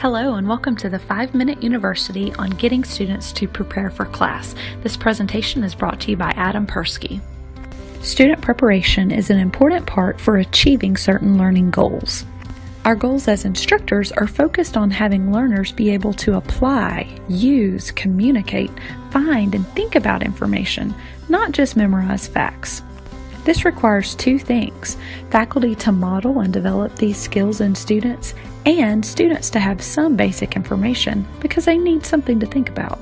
Hello and welcome to the 5-Minute University on getting students to prepare for class. This presentation is brought to you by Adam Persky. Student preparation is an important part for achieving certain learning goals. Our goals as instructors are focused on having learners be able to apply, use, communicate, find, and think about information, not just memorize facts. This requires two things: faculty to model and develop these skills in students, and students to have some basic information because they need something to think about.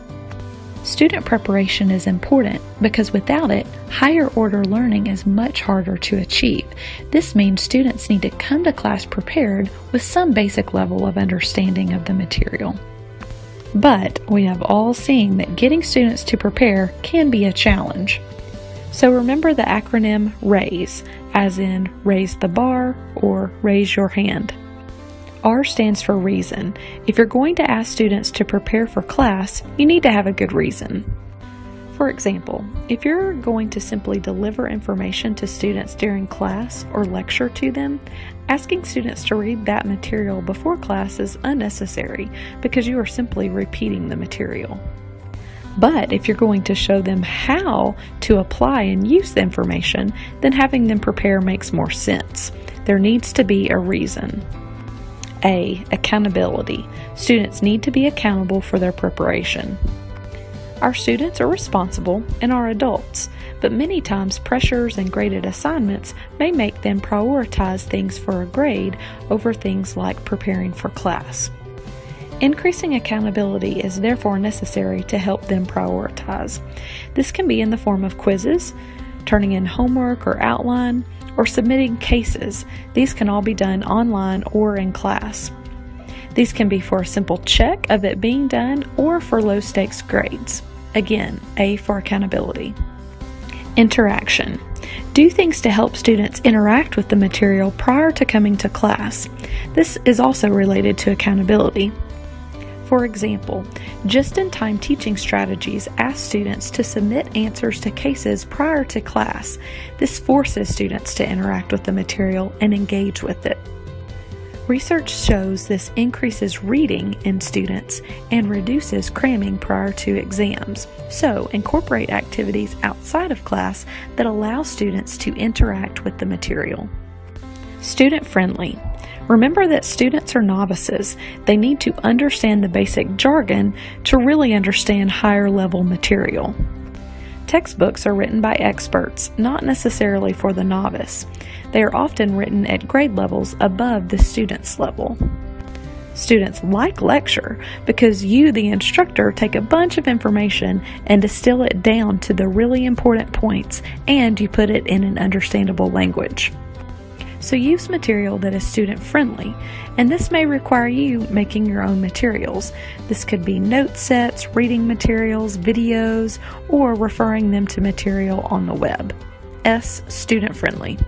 Student preparation is important because without it, higher order learning is much harder to achieve. This means students need to come to class prepared with some basic level of understanding of the material. But we have all seen that getting students to prepare can be a challenge. So remember the acronym RAISE, as in raise the bar or raise your hand. R stands for reason. If you're going to ask students to prepare for class, you need to have a good reason. For example, if you're going to simply deliver information to students during class or lecture to them, asking students to read that material before class is unnecessary because you are simply repeating the material. But if you're going to show them how to apply and use the information, then having them prepare makes more sense. There needs to be a reason. A. Accountability. Students need to be accountable for their preparation. Our students are responsible and are adults, but many times pressures and graded assignments may make them prioritize things for a grade over things like preparing for class. Increasing accountability is therefore necessary to help them prioritize. This can be in the form of quizzes, turning in homework or outline, or submitting cases. These can all be done online or in class. These can be for a simple check of it being done or for low-stakes grades. Again, A for accountability. Interaction. Do things to help students interact with the material prior to coming to class. This is also related to accountability. For example, just-in-time teaching strategies ask students to submit answers to cases prior to class. This forces students to interact with the material and engage with it. Research shows this increases reading in students and reduces cramming prior to exams. So, incorporate activities outside of class that allow students to interact with the material. Student-friendly. Remember that students are novices. They need to understand the basic jargon to really understand higher level material. Textbooks are written by experts, not necessarily for the novice. They are often written at grade levels above the student's level. Students like lecture because you, the instructor, take a bunch of information and distill it down to the really important points, and you put it in an understandable language. So use material that is student-friendly, and this may require you making your own materials. This could be note sets, reading materials, videos, or referring them to material on the web. S. Student-friendly.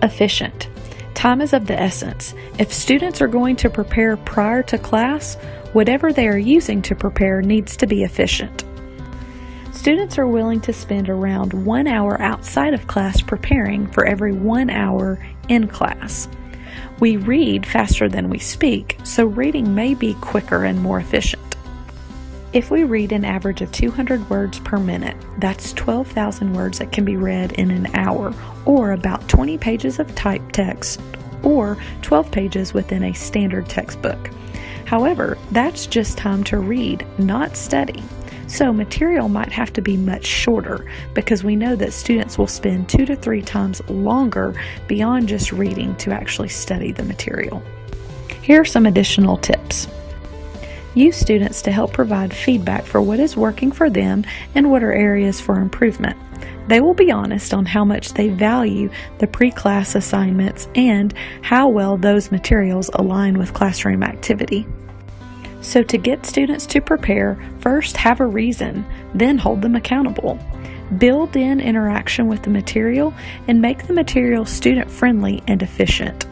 Efficient. Time is of the essence. If students are going to prepare prior to class, whatever they are using to prepare needs to be efficient. Students are willing to spend around 1 hour outside of class preparing for every 1 hour in class. We read faster than we speak, so reading may be quicker and more efficient. If we read an average of 200 words per minute, that's 12,000 words that can be read in an hour, or about 20 pages of typed text, or 12 pages within a standard textbook. However, that's just time to read, not study. So material might have to be much shorter because we know that students will spend 2 to 3 times longer beyond just reading to actually study the material. Here are some additional tips. Use students to help provide feedback for what is working for them and what are areas for improvement. They will be honest on how much they value the pre-class assignments and how well those materials align with classroom activity. So to get students to prepare, first have a reason, then hold them accountable. Build in interaction with the material and make the material student-friendly and efficient.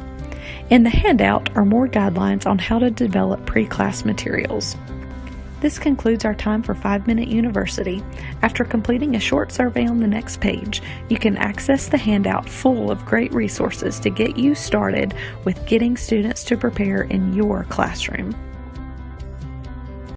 In the handout are more guidelines on how to develop pre-class materials. This concludes our time for 5 Minute University. After completing a short survey on the next page, you can access the handout full of great resources to get you started with getting students to prepare in your classroom.